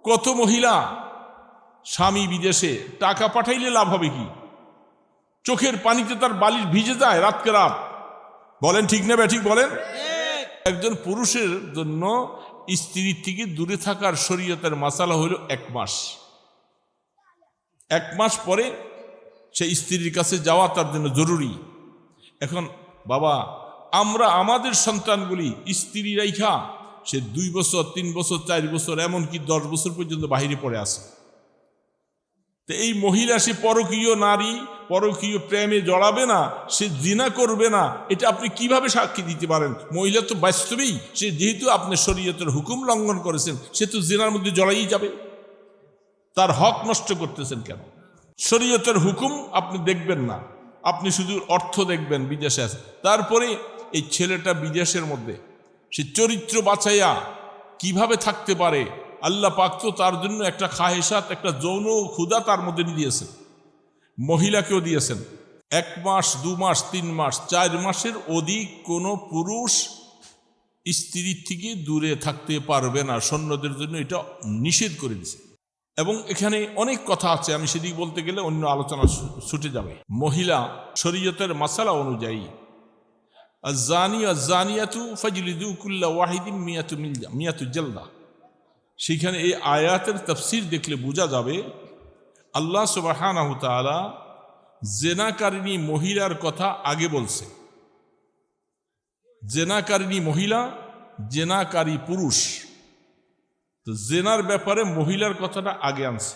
কত মহিলা স্বামী বিদেশে, টাকা পাঠাইলে লাভ হবে কি? চোখের পানিতে তার বালিশ ভিজে যায় রাতকে রাত। বলেন ঠিক না ঠিক বলেন? একজন পুরুষের জন্য স্ত্রীর থেকে দূরে থাকার শরীয়তের মাসালা হলো 1 মাস। 1 মাস পরে সে স্ত্রীর কাছে যাওয়া তার জন্য জরুরি। এখন বাবা, আমরা আমাদের সন্তানগুলি স্ত্রী রাইখা সে 2 বছর 3 বছর 4 বছর এমনকি 10 বছর পর্যন্ত বাহিরে পড়ে আসে। তো এই মহিলা সে পরকীয় নারী, পরকীয় প্রেমে জড়াবে না, সে জিনা করবে না, এটা আপনি কিভাবে সাক্ষী দিতে পারেন? মহিলা তো বাস্তবেই সে, যেহেতু আপনি শরীয়তের হুকুম লঙ্ঘন করেছেন, সে তো জিনার মধ্যে জড়াই যাবে। তার হক নষ্ট করতেছেন কেন? শরীয়তের হুকুম আপনি দেখবেন না, আপনি শুধু অর্থ দেখবেন বিদেশে আছে। তারপরে এই ছেলেটা বিদেশের মধ্যে সে চরিত্র বাছাইয়া কিভাবে থাকতে পারে? আল্লাহ পাক তো তার জন্য একটা খাহেসাত, একটা যৌন ক্ষুধা তার মধ্যে দিয়েছেন, মহিলাকেও দিয়েছেন। 1 মাস 2 মাস 3 মাস 4 মাসের অধিক কোনো পুরুষ স্ত্রীর থেকে দূরে থাকতে পারবে না, সৈন্যদের জন্য এটা নিষেধ করে দিয়েছে। এবং এখানে অনেক কথা আছে, আমি সেদিক বলতে গেলে অন্য আলোচনা ছুটে যাবে। মহিলা শরীয়তের মাসালা অনুযায়ী আয-যানি আয-যানিয়াতু ফাজলিদু কুল্লা ওয়াহিদিন মিয়াতু জালদা। সেখানে এই আয়াতের তাফসীর দেখলে বোঝা যাবে আল্লাহ সুবহানাহু ওয়া তাআলা জেনাকারিনী মহিলার কথা আগে বলছে। জেনাকারিনী মহিলা, জেনাকারী পুরুষ, তো জেনার ব্যাপারে মহিলার কথাটা আগে আনছে।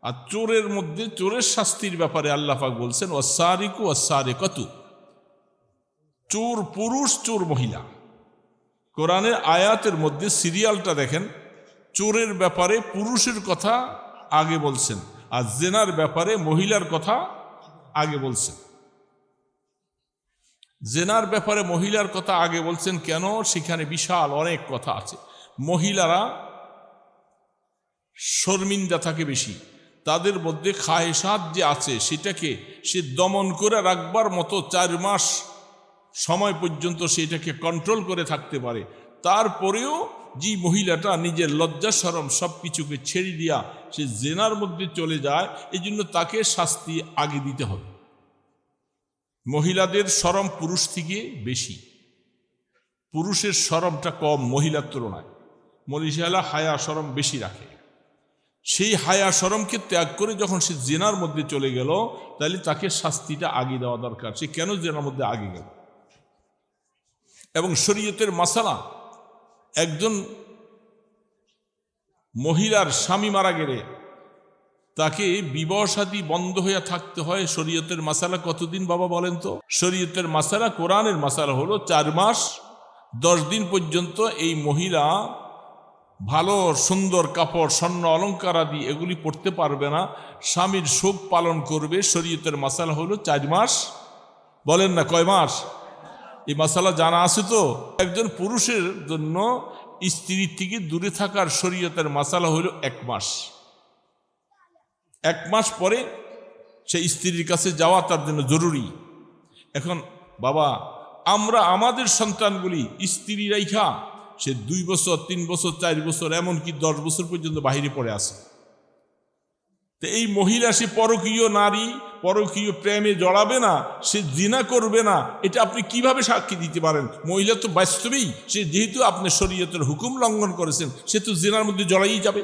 আর চোরের মধ্যে চোরের শাস্তির ব্যাপারে আল্লাহ পাক বলছেন ওয়াস-সারিকু ওয়াস-সারিকাতু, চোর পুরুষ চোর মহিলা। কোরআনের আয়াতের মধ্যে সিরিয়ালটা দেখেন, চোরের ব্যাপারে পুরুষের কথা আগে বলছেন, আর জেনার ব্যাপারে মহিলার কথা আগে বলছেন। জেনার ব্যাপারে মহিলার কথা আগে বলছেন কেন? সেখানে বিশাল অনেক কথা আছে। মহিলারা শর্মিন্দা থাকে বেশি, তাদের মধ্যে খাহেসাত যে আছে সেটাকে সে দমন করে রাখবার মতো 4 মাস সময় পর্যন্ত সেটাকে কন্ট্রোল করে থাকতে পারে। তারপরেও যে মহিলাটা নিজের লজ্জা শরম সব কিছুকে ছেড়ে দিয়া সে জেনার মধ্যে চলে যায়, এই জন্য তাকে শাস্তি আগে দিতে হবে। মহিলাদের শরম পুরুষ থেকে বেশি, পুরুষের শরমটা কম মহিলার তুলনায়। মহিলা হায়া শরম বেশি রাখে। সেই হায়া শরমকে ত্যাগ করে যখন সে জেনার মধ্যে চলে গেল, তাহলে তাকে শাস্তিটা আগে দেওয়া দরকার। সে কেন জেনার মধ্যে আগে গেল? এবং শরীয়তের মাসালা, একজন মহিলার স্বামী মারা গেলে তাকে বিবাহ শাদী বন্ধ হয়ে থাকতে হয়। শরীয়তের মাসালা কতদিন বাবা বলেন তো? শরীয়তের মাসালা, কোরআনের মাসালা হলো 4 মাস 10 দিন পর্যন্ত এই মহিলা ভালো সুন্দর কাপড়, স্বর্ণ অলঙ্কার আদি এগুলি পড়তে পারবে না, স্বামীর শোক পালন করবে। শরীয়তের মাসালা হলো 4 মাস। বলেন না কয় মাস? এই মাসালা জানা আছে তো? একজন পুরুষের জন্য স্ত্রীর থেকে দূরে থাকার শরীয়তের মাসালা হলো 1 মাস। 1 মাস পরে সে স্ত্রীর কাছে যাওয়া তার জন্য জরুরি। এখন বাবা, আমরা আমাদের সন্তানগুলি স্ত্রী রাইখা সে 2 বছর 3 বছর 4 বছর এমনকি 10 বছর পর্যন্ত বাহিরে পড়ে আসে। তো এই মহিলা সে পরকীয় নারী, পরকীয় প্রেমে জড়াবে না, সে জিনা করবে না, এটা আপনি কিভাবে সাক্ষী দিতে পারেন? মহিলা তো বাস্তবেই সে, যেহেতু আপনি শরীয়তের হুকুম লঙ্ঘন করেছেন, সে তো জিনার মধ্যে জড়াই যাবে।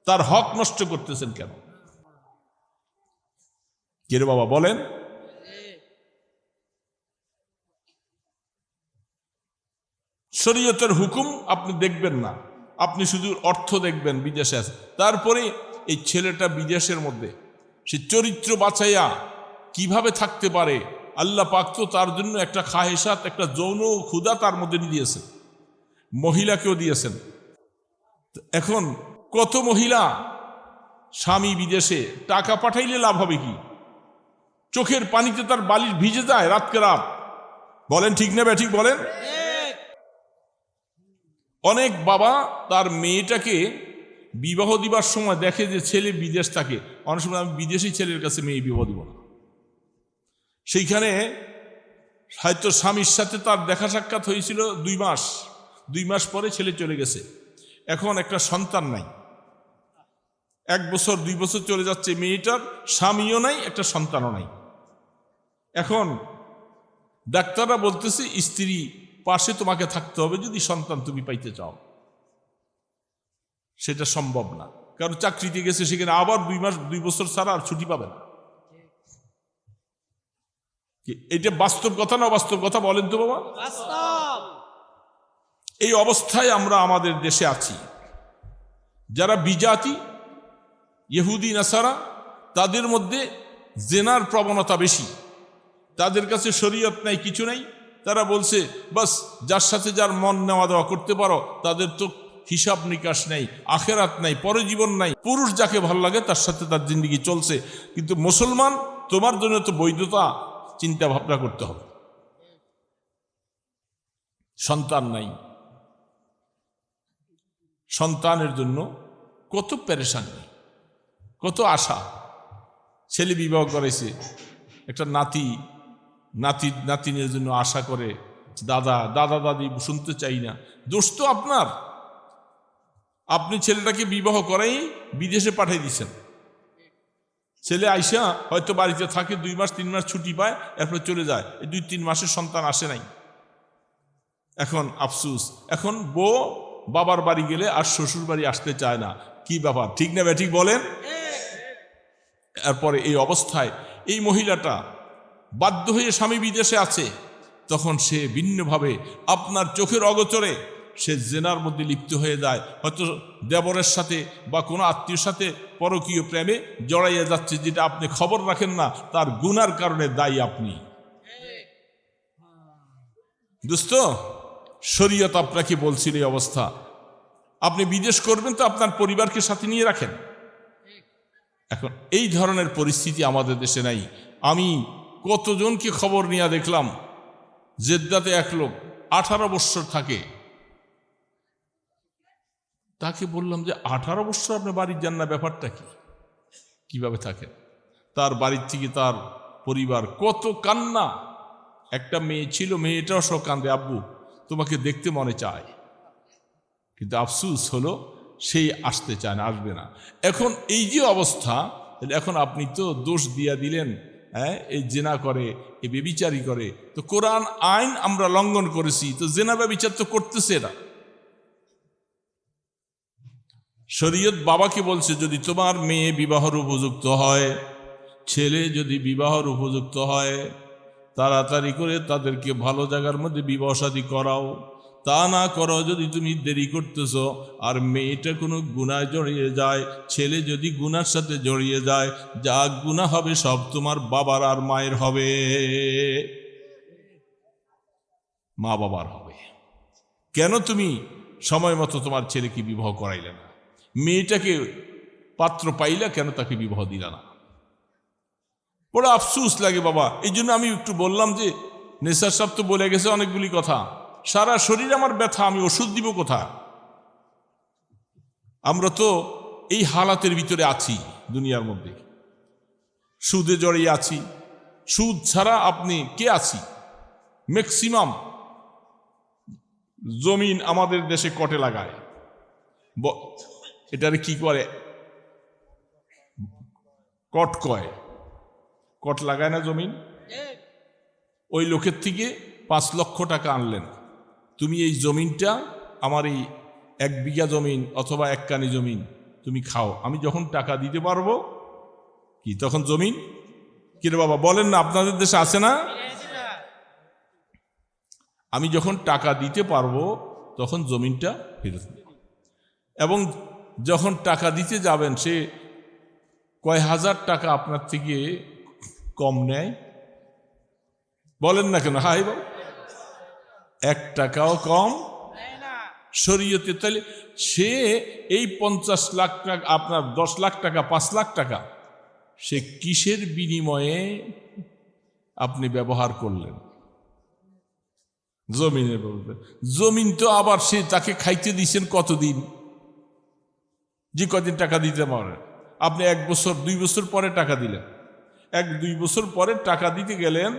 তার হক নষ্ট করতেছেন কেন? কে রে বাবা বলেন? শরীয়তের হুকুম আপনি দেখবেন না, আপনি শুধু অর্থ দেখবেন বিদেশে আছে। তারপরে এই ছেলেটা বিদেশের মধ্যে সে চরিত্র বাছাইয়া কিভাবে থাকতে পারে? আল্লাহ পাক তো তার জন্য একটা খাহেসাত, একটা যৌন ক্ষুধা তার মধ্যে দিয়েছেন, মহিলাকেও দিয়েছেন। এখন কত মহিলা স্বামী বিদেশে, টাকা পাঠাইলে লাভ হবে কি? চোখের পানিতে তার বালিশ ভিজে যায় রাতকে রাত। বলেন ঠিক না ঠিক বলেন? অনেক বাবা তার মেয়েটাকে বিবাহ দিবার সময় দেখে যে ছেলে বিদেশ থাকে, অনেক সময় আমি বিদেশি ছেলের কাছে মেয়ে বিবাহ দিব না। সেইখানে হয়তো স্বামীর সাথে তার দেখা সাক্ষাৎ হয়েছিল 2 মাস, 2 মাস পরে ছেলে চলে গেছে, এখন একটা সন্তান নাই। 1 বছর 2 বছর চলে যাচ্ছে, মেয়েটার স্বামীও নাই, একটা সন্তানও নাই। এখন ডাক্তাররা বলতেছে স্ত্রী পাশে তোমাকে থাকতে হবে যদি সন্তান তুমি পাইতে চাও। সেটা সম্ভব না, কারণ চাকরিতে গেছে, সেখানে আবার 2 বছর ছাড়া আর ছুটি পাবে না। এটা বাস্তব কথা না অবাস্তব কথা বলেন তো বাবা? এই অবস্থায় আমরা আমাদের দেশে আছি। যারা বিজাতি ইহুদি নাসারা, তাদের মধ্যে জেনার প্রবণতা বেশি। তাদের কাছে শরীয়ত নাই, কিছু নাই। তারা বলছে বাস যার সাথে যার মন নেওয়া দেওয়া করতে পারো, তাদের তো হিসাব নিকাশ নাই, আখেরাত নাই, পরজীবন নাই। পুরুষ যাকে ভালো লাগে তার সাথে তার জিন্দগি চলছে। কিন্তু মুসলমান, তোমার জন্য তো বৈধতা চিন্তা ভাবনা করতে হবে। সন্তান নাই, সন্তানের জন্য কত পেরেশানি, কত আশা। ছেলে বিবাহ করেছে, একটা নাতিনের জন্য আশা করে, দাদা দাদি শুনতে চাই না। দোষ তো আপনার। আপনি ছেলেটাকে বিবাহ করাই বিদেশে পাঠিয়ে দিচ্ছেন। ছেলে আইসা হয়তো বাড়িতে থাকে, 2 মাস 3 মাস ছুটি পায়, এরপরে চলে যায়। এই 2-3 মাসের সন্তান আসে নাই। এখন আফসুস, এখন বউ বাবার বাড়ি গেলে আর শ্বশুর বাড়ি আসতে চায় না। কি ব্যাপার, ঠিক না ঠিক বলেন? এরপরে এই অবস্থায় এই মহিলাটা বাধ্য হয়ে স্বামী বিদেশে আছে, তখন সে ভিন্নভাবে আপনার চোখের অগোচরে সে জেনার মধ্যে লিপ্ত হয়ে যায়। হয়তো দেবরের সাথে বা কোনো আত্মীয়র সাথে পরকীয় প্রেমে জড়াইয়া যাচ্ছে, যেটা আপনি খবর রাখেন না, তার গুনার কারণে দায়ী আপনি। দোস্ত, শরীয়ত আপনাকে বলছিল এই অবস্থা। আপনি বিদেশ করবেন তো আপনার পরিবারকে সাথে নিয়ে রাখেন। এখন এই ধরনের পরিস্থিতি আমাদের দেশে নাই। আমি কতজনকে খবর নিয়ে দেখলাম, জেদ্দাতে এক লোক 18 বৎসর থাকে। তাকে বললাম যে 18 বৎসর আপনি বাড়ির যান না, ব্যাপারটা কি, কিভাবে থাকেন? তার বাড়ির থেকে তার পরিবার কত কান্না। একটা মেয়ে ছিল, মেয়েটাও সব কান্দে, আব্বু তোমাকে দেখতে মনে চায়। কিন্তু আফসুস হলো সেই আসতে চায় না, আসবে না। এখন এই যে অবস্থা, এখন আপনি তো দোষ দিয়া দিলেন, এই জেনা করে, এই ব্যভিচারী করে। তো কোরআন আইন আমরা লঙ্ঘন করেছি, তো জেনা ব্যভিচার তো করতেছে এরা। শরীয়ত বাবাকে বলছে যদি তোমার মেয়ে বিবাহর উপযুক্ত হয়, ছেলে যদি বিবাহর উপযুক্ত হয়, তাড়াতাড়ি করে তাদেরকে ভালো জায়গার মধ্যে বিবাহ শাদী করাও। তা না করো, যদি তুমি দেরি করতেছ আর মেয়েটা কোনো গুনায় জড়িয়ে যায়, ছেলে যদি গুনার সাথে জড়িয়ে যায়, যা গুনাহ হবে সব তোমার বাবার আর মায়ের হবে, মা বাবার হবে। কেন তুমি সময় মতো তোমার ছেলেকে বিবাহ করাইলে না? মেয়েটাকে পাত্র পাইলা, কেন তাকে বিবাহ দিলা না? বড় আফসোস লাগে বাবা। এই জন্য আমি একটু বললাম যে নেসার সাহেব তো বলে গেছে অনেকগুলি কথা। সারা শরীর আমার ব্যথা, আমি ওষুধ দিব কোথায়? আমরা তো এই হালাতের ভিতরে আছি দুনিয়ার মধ্যে, সুদে জড়িয়ে আছি। সুদ ছাড়া আপনি কে আছি? ম্যাক্সিমাম জমিন আমাদের দেশে কটে লাগায়, এটারে কি করে, কট কয়, কট লাগায় না জমিন। ওই লোকের থেকে 5 লক্ষ টাকা আনলেন, তুমি এই জমিনটা, আমার এই 1 বিঘা জমিন অথবা 1 কানি জমিন তুমি খাও, আমি যখন টাকা দিতে পারবো কি তখন জমিন কিরে বাবা বলেন না, আপনাদের দেশে আছে না? আমি যখন টাকা দিতে পারবো তখন জমিনটা ফেরত, এবং যখন টাকা দিতে যাবেন সে কয় হাজার টাকা আপনার থেকে কম নেয়, বলেন না কেন? হাই বাবা, 1 টাকাও কম শরীয়তে। তাহলে সে এই 50 লাখ টাকা, আপনার 10 লাখ টাকা, 5 লাখ টাকা, সে কিসের বিনিময়ে আপনি ব্যবহার করলেন? জমিনের বলতে, জমিন তো আবার সে তাকে খাইতে দিচ্ছেন কতদিন, যে কদিন টাকা দিতে পারে। আপনি 1 বছর 2 বছর পরে টাকা দিলেন, 1-2 বছর পরে টাকা দিতে গেলেন,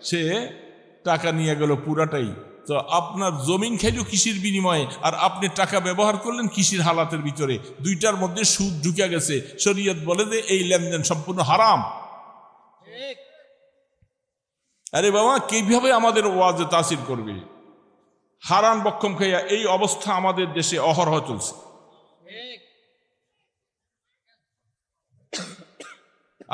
সে টাকা নিয়ে গেল পুরাটাই, তো আপনার জমিন খাইল কৃষির বিনিময়ে, আর আপনি টাকা ব্যবহার করলেন কৃষির হালাতের ভিতরে, দুইটার মধ্যে সুদ ঢুকে গেছে। শরীয়ত বলে যে এই লেনদেন সম্পূর্ণ হারাম। আরে বাবা, কিভাবে আমাদের ওয়াজে তাসির করবে? হারাম বক্ষম খাইয়া এই অবস্থা আমাদের দেশে অহরহ চলছে।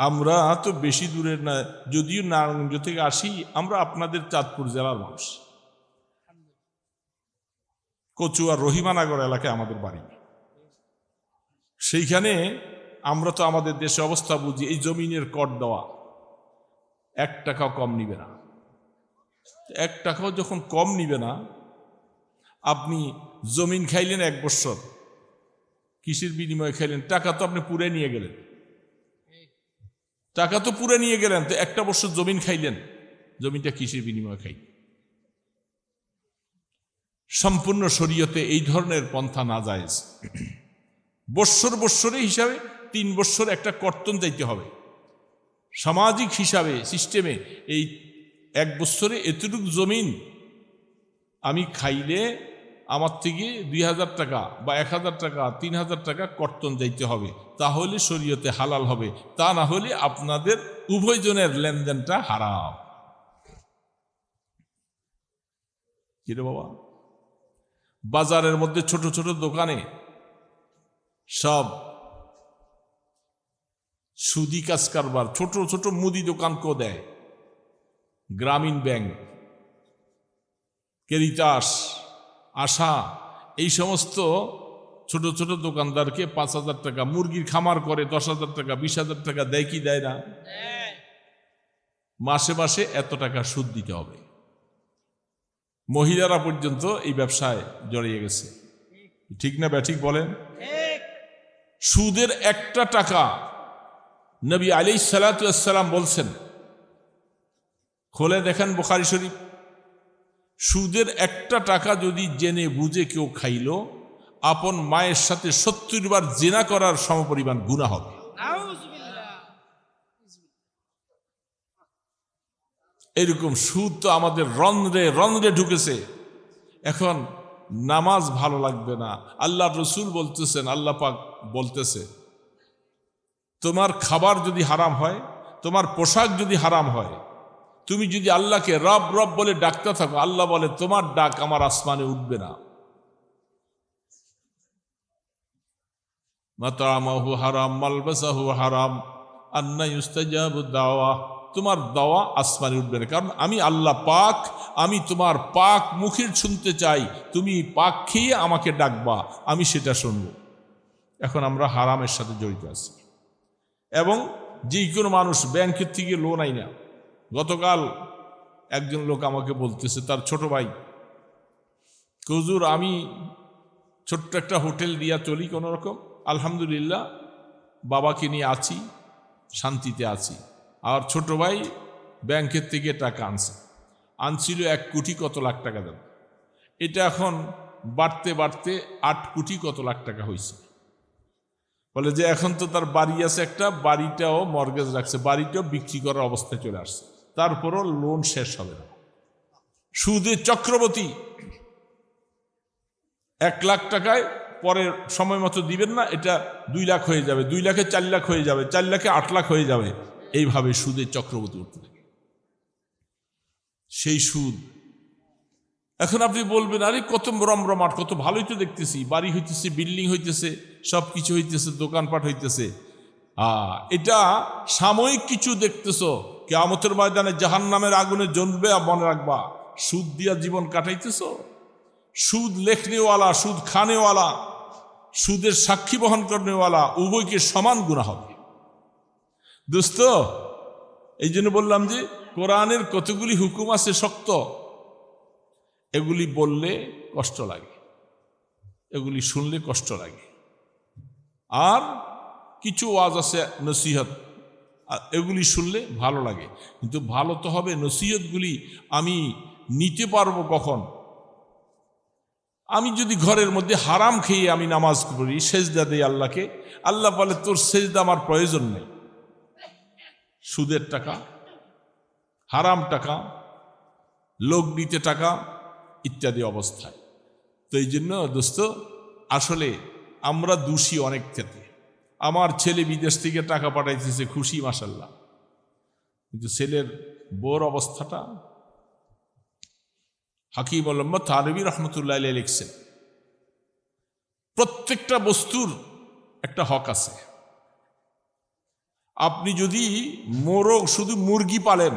আমরা তো বেশি দূরের না, যদিও নারায়ণগঞ্জ থেকে আসি, আমরা আপনাদের চাঁদপুর জেলার মানুষ। কচুয়া রহিমানগর এলাকায় আমাদের বাড়ি। সেইখানে আমরা তো আমাদের দেশে অবস্থা বুঝি, এই জমিনের কর দেওয়া 1 টাকাও কম নিবে না। 1 টাকাও যখন কম নিবে না, আপনি জমিন খাইলেন 1 বছর, কৃষির বিনিময়ে খাইলেন, টাকা তো আপনি পুরে নিয়ে গেলেন, টাকা তো পুরে নিয়ে গেলেন, তো 1 বছর জমিন খাইলেন, জমিটা কৃষির বিনিময়ে খাইলেন। সম্পূর্ণ শরীয়তে এই ধরনের পন্থা না জায়েজ। বৎসরে হিসাবে 3 বৎসর একটা কর্তন যাইতে হবে। সামাজিক হিসাবে সিস্টেমে এই 1 বছরে এতটুকু জমিন আমি খাইলে আমার থেকে 2000 টাকা বা 1000 টাকা 3000 টাকা কর্তন যাইতে হবে, তাহলে শরীয়তে হালাল হবে। তা না হলে আপনাদের উভয়জনের লেনদেনটা হারাম। কি রে বাবা, বাজারের মধ্যে ছোট ছোট দোকানে সব সুদি কাজ কারবার, ছোট ছোট মুদি দোকান কো দেয়, গ্রামীণ ব্যাংক, ক্যারিটাস, আশা, এই সমস্ত ছোট ছোট দোকানদারকে 5000 টাকা, মুরগির খামার করে 10,000 টাকা 20,000 টাকা দেয় কি দেয় না? মাসে মাসে এত টাকা সুদ দিতে হবে। মহিলারা পর্যন্ত এই ব্যবসায় জড়িয়ে গেছে। ঠিক না ব্যাঠিক বলেন? সুদের 1 টাকা নবী আলাইহিস সালাতু ওয়াস সালাম বলছেন, খুলে দেখেন বুখারী শরীফ, সুদের 1 টাকা যদি জেনে বুঝে কেউ খাইল, আপন মায়ের সাথে 70 বার জিনা করার সমপরিমাণ গুনাহ হবে। এরকম সুদ তো আমাদের রন্ধ্রে রন্ধ্রে ঢুকেছে। এখন নামাজ ভালো লাগবে না। আল্লাহ রসুল বলতেছেন, আল্লাহ পাক বলতেছে, তোমার খাবার যদি হারাম হয়, তোমার পোশাক যদি হারাম হয়, তুমি যদি আল্লাহকে রব রব বলে ডাকতে থাকো, আল্লাহ বলে তোমার ডাক আমার আসমানে উঠবে না। মাতামাহু হারাম মালবাসাহু হারাম আন্না ইউস্তাজাবু দাওয়া, তোমার দাওয়া আসমানে উঠবে না। কারণ আমি আল্লাহ পাক, আমি তোমার পাক মুখের শুনতে চাই, তুমি পাক খেয়ে আমাকে ডাকবা, আমি সেটা শুনব। এখন আমরা হারামের সাথে জড়িত আছি। এবং যে কোনো মানুষ ব্যাংকের থেকে লোন আই না। গতকাল একজন লোক আমাকে বলতেছে, তার ছোট ভাই, হুজুর আমি ছোট্ট একটা হোটেল দিয়া চলি কোনো রকম, আলহামদুলিল্লাহ বাবাকে নিয়ে আছি, শান্তিতে আছি। আর ছোট ভাই ব্যাংকের থেকে টাকা আনছিল 1 কোটি কত লাখ টাকা দেন। এটা এখন বাড়তে বাড়তে 8 কোটি কত লাখ টাকা হয়েছে। বলে যে এখন তো তার বাড়ি আছে একটা, বাড়িটাও মর্গেজ রাখছে, বাড়িটাও বিক্রি করার অবস্থায় চলে আসছে, তারপরও লোন শেষ হবে না। সুদে চক্রবর্তী 1 লাখ টাকায় পরে সময় মতো দিবেন না, এটা 2 লাখ হয়ে যাবে, 2 লাখে 4 লাখ হয়ে যাবে, 4 লাখে 8 লাখ হয়ে যাবে। এইভাবে সুদের চক্রবর্তী উঠতে থাকে। সেই সুদ এখন আপনি বলবেন, আরে কত রমরমাট, কত ভালোই তো দেখতেছি, বাড়ি হইতেছে, বিল্ডিং হইতেছে, সব কিছু হইতেছে, দোকানপাট হইতেছে। এটা সাময়িক কিছু দেখতেছ, কিয়ামতের ময়দানে জাহান্নামের আগুনে জ্বলবে। মনে রাখবা, সুদ দিয়া জীবন কাটাইতেছ। সুদ লেখনেওয়ালা, সুদ খানেওয়ালা, সুদের সাক্ষী বহন করনেওয়ালা উভয়কে সমান গুনাহ হবে। দোস্ত, এই জন্য বললাম যে কোরআনের কতগুলি হুকুম আছে শক্ত, এগুলি বললে কষ্ট লাগে, এগুলি শুনলে কষ্ট লাগে। আর কিছু ওয়াজ আছে নসিহত, এগুলি শুনলে ভালো লাগে। কিন্তু ভালো তো হবে, নসিহতগুলি আমি নিতে পারবো কখন? আমি যদি ঘরের মধ্যে হারাম খেয়ে আমি নামাজ পড়ি, সেজদা দেই আল্লাহকে, আল্লাহ বলে তোর সেজদা আমার প্রয়োজন নেই। সুদের টাকা, হারাম টাকা, লোক নিতে টাকা, ইত্যাদি অবস্থায়। তো এই জন্য দোস্ত, আসলে আমরা দোষী অনেক ক্ষেত্রে। আমার ছেলে বিদেশ থেকে টাকা পাঠাইতেছে, খুশি মাশাল্লাহ, কিন্তু ছেলের বউর অবস্থাটা। হাকিম মোহাম্মদ থানভী রহমতুল্লাহ আলাইহি লিখছেন, প্রত্যেকটা বস্তুর একটা হক আছে। আপনি যদি মোরগ, শুধু মুরগি পালেন,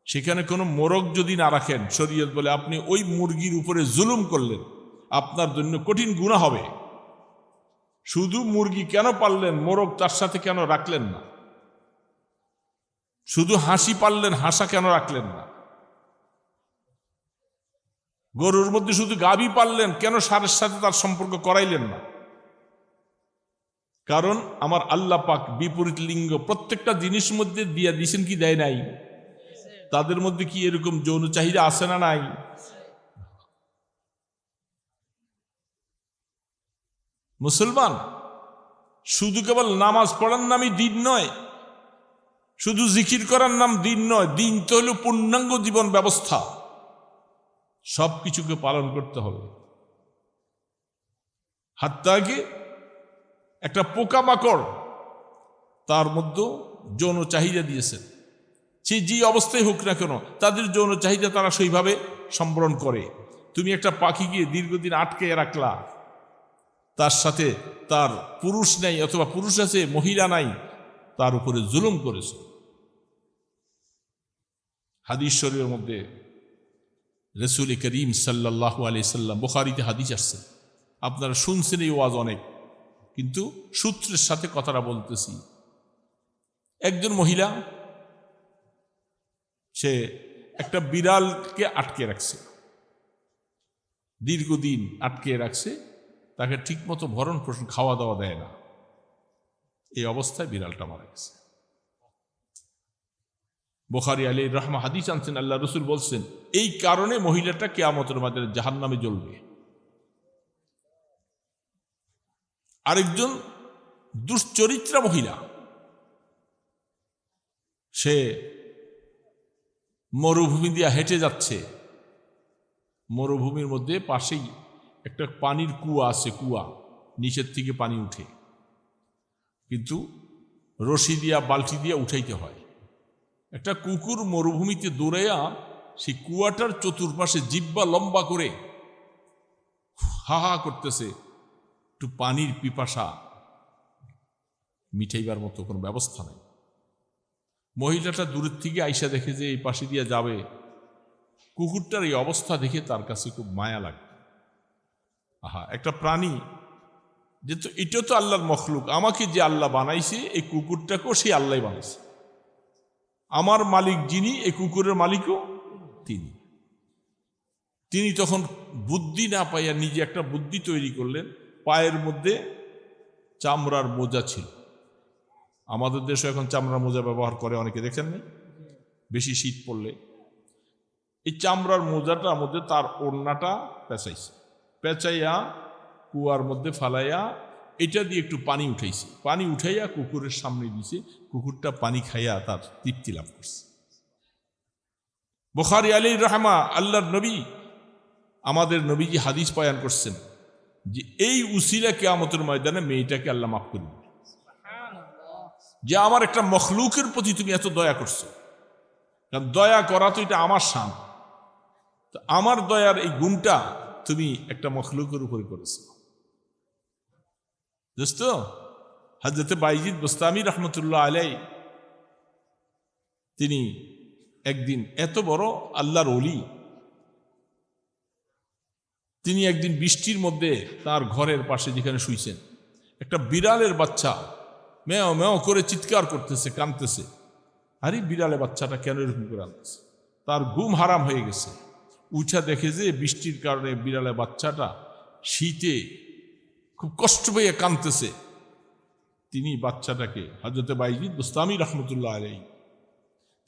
সেখানে কোনো মোরগ যদি না রাখেন, শরীয়ত বলে আপনি ওই মুরগির উপরে জুলুম করলেন, আপনার জন্য কঠিন গুনাহ হবে। শুধু মুরগি কেন পাললেন, মোরগ তার সাথে কেন রাখলেন না? শুধু হাসি পাললেন, হাসা কেন রাখলেন না? গরুর মধ্যে শুধু গাভী পাললেন, কেন ষাঁড়ের সাথে তার সম্পর্ক করাইলেন না? কারণ আমার আল্লাহ পাক বিপরীত লিঙ্গ প্রত্যেকটা জিনিস মধ্যে দিয়ে দিয়েছেন, কি দেয় নাই? তাদের মধ্যে কি এরকম যৌন চাহিদা আছে না নাই? মুসলমান শুধু কেবল নামাজ পড়ার নামই দিন নয়, শুধু জিকির করার নাম দিন নয়। দিন তো হলো পূর্ণাঙ্গ জীবন ব্যবস্থা, সব কিছুকে পালন করতে হবে। হাত্তাকে একটা পোকামাকড় তার মধ্যে যৌন চাহিদা দিয়েছেন, সে যে অবস্থায় হোক না কেন, তাদের যৌন চাহিদা তারা সেইভাবে সম্বরণ করে। তুমি একটা পাখিকে দীর্ঘদিন আটকে রাখলা, তার সাথে তার পুরুষ নাই, অথবা পুরুষ আছে মহিলা নাই, তার উপরে জুলুম করেছে। হাদিস শরীফের মধ্যে রাসূল করিম সাল্লাল্লাহু আলাইহি সাল্লাম, বুখারীতে হাদিস আসছে, আপনারা শুনছেন এই ওয়াজ অনেক, কিন্তু সূত্রের সাথে কথাটা বলতেছি। একজন মহিলা, সে একটা বিড়ালকে আটকে রাখছে, দীর্ঘদিন আটকে রাখছে, তাকে ঠিকমতো ভরণ পোষণ খাওয়া দাওয়া দেয় না। এই অবস্থায় বিড়ালটা মারা গেছে। বুখারী আলাইহির রাহমা হাদিস আনছেন, আল্লাহ রাসূল বলছেন, এই কারণে মহিলাটা কিয়ামতের মাঠে জাহান্নামে জ্বলবে। আরেকজন দুশ্চরিত্রা মহিলা, সে মরুভূমি দিয়ে হেঁটে যাচ্ছে, মরুভূমির মধ্যে পাশেই একটা পানির কুয়া আছে, কুয়া নিচের থেকে পানি উঠে, কিন্তু রশি দিয়া বালতি দিয়া উঠাইতে হয়। একটা কুকুর মরুভূমিতে দৌড়াইয়া সেই কুয়াটার চতুর্পাশে জিহ্বা লম্বা করে হা হা করতেছে, একটু পানির পিপাসা মিটাইবার মতো কোনো ব্যবস্থা নেই। মহিলাটা দূরের থেকে আইসা দেখে যে এই পাশে দিয়ে যাবে, কুকুরটার এই অবস্থা দেখে তার কাছে খুব মায়া লাগে। আহা, একটা প্রাণী, যে তো এটা তো আল্লাহর মখলুক, আমাকে যে আল্লাহ বানাইছে, এই কুকুরটাকেও সেই আল্লাহ বানাইছে। আমার মালিক যিনি, এই কুকুরের মালিকও তিনি। তিনি তখন বুদ্ধি না পাইয়া নিজে একটা বুদ্ধি তৈরি করলেন। পায়ের মধ্যে চামড়ার মোজা ছিল, আমাদের দেশে এখন চামড়ার মোজা ব্যবহার করে অনেকে, দেখেন না? বেশি শীত পড়লে এই চামড়ার মোজাটার মধ্যে তার ওড়নাটা পেঁচাইছে, পেঁচাইয়া কুয়ার মধ্যে ফালাইয়া এটা দিয়ে একটু পানি উঠাইছে, পানি উঠাইয়া কুকুরের সামনে দিছে, কুকুরটা পানি খাইয়া তার তৃপ্তি লাভ করছে। বুখারী আলাইহির রাহমা, আল্লাহর নবী, আমাদের নবীজি হাদিস বয়ান করছেন যে এই উসিলা কিয়ামতের ময়দানে মেয়েটাকে আল্লাহ মাফ করবে, যে আমার একটা মখলুকের প্রতি তুমি এত দয়া করছো। কারণ দয়া করা তো এটা আমার শান, তো আমার দয়ার এই গুণটা তুমি একটা মখলুকের উপরে করেছো। দোস্ত, হযরত বাইজিদ বুস্তামি রহমতুল্লাহ আলাইহি, তিনি একদিন, এত বড় আল্লাহর ওলি, তিনি একদিন বৃষ্টির মধ্যে তার ঘরের পাশে যেখানে শুইছেন, একটা বিড়ালের বাচ্চা মেও মেও করে চিৎকার করতেছে, কাঁদতেছে। আরে বিড়ালের বাচ্চাটা কেন এরকম করে আনতেছে? তার ঘুম হারাম হয়ে গেছে। উঠা দেখে যে বৃষ্টির কারণে বিড়ালের বাচ্চাটা শীতে খুব কষ্ট পেয়ে কাঁদতেছে। তিনি বাচ্চাটাকে, হযরত বাইজিদ বুস্তামি রহমতুল্লাহ আলাইহি,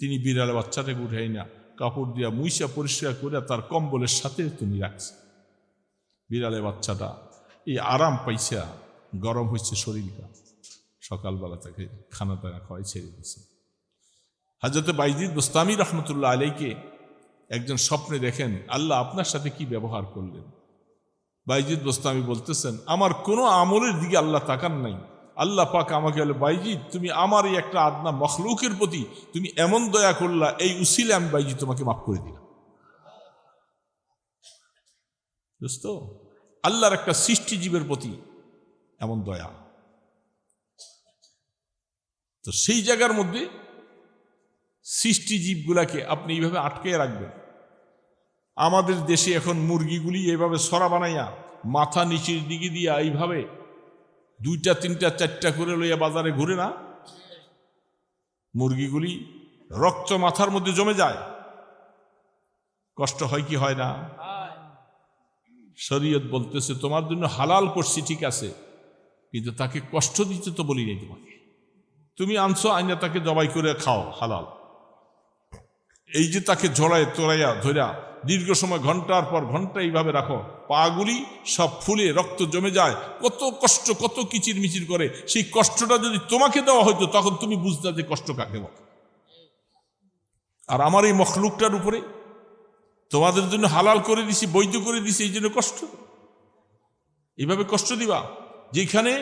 তিনি বিড়ালের বাচ্চাটাকে উঠাই না, কাপড় দিয়া মুইসা পরিষ্কার করে তার কম্বলের সাথে তিনি রাখছে। বিড়ালের বাচ্চাটা এই আরাম পাইছা, গরম হয়েছে শরীরটা, সকালবেলা তাকে খানা টানা খাওয়াই ছেড়ে দিয়েছে। হযরত বাইজিদ বুস্তামি রহমতুল্লাহ আলাইহিকে একজন স্বপ্নে দেখেন আল্লাহ আপনার সাথে কি ব্যবহার করলেন। বাইজিদ বোস্তামি বলতেছেন আমার কোনো আমলের দিকে আল্লাহ তাকান নাই, আল্লাহ পাক আমাকে বলে বাইজিদ তুমি আমার এই একটা আদনা মখলুকের প্রতি তুমি এমন দয়া করলা, এই উসিলে আমি বাইজিদ তোমাকে মাফ করে দিলাম। দোস্ত আল্লাহর একটা সৃষ্টিজীবের প্রতি এমন দয়া। তো সেই জায়গার মধ্যে সৃষ্টিজীবগুলাকে আপনি এইভাবে আটকে রাখবেন। আমাদের দেশে এখন মুরগিগুলি এইভাবে সরা বানাইয়া মাথা নিচের দিকে দিয়া এইভাবে 2টা 3টা 4টা করে লইয়া বাজারে ঘুরে না, মুরগিগুলি রক্ত মাথার মধ্যে জমে যায়, কষ্ট হয় কি হয় না? শরীয়ত বলতেছে তোমার জন্য হালাল করছি ঠিক আছে, কিন্তু তাকে কষ্ট দিতে তো বলি নাই তোমাকে। তুমি আনছো আইনা তাকে জবাই করে খাও হালাল, এই যে তাকে ঝড়ায় তোড়াইয়া ধরিয়া দীর্ঘ সময় ঘন্টার পর ঘন্টা এইভাবে রাখো, পাগুলি সব ফুলে রক্ত জমে যায়, কত কষ্ট, কত কিচির মিচির করে। সেই কষ্টটা যদি তোমাকে দেওয়া হইতো তখন তুমি বুঝতে যে কষ্ট কাকে বলে। আর আমার এই মখলুকটার উপরে তোমাদের জন্য হালাল করে দিছি, বৈধ করে দিছি, এই জন্য কষ্ট, এইভাবে কষ্ট দিবা যেখানে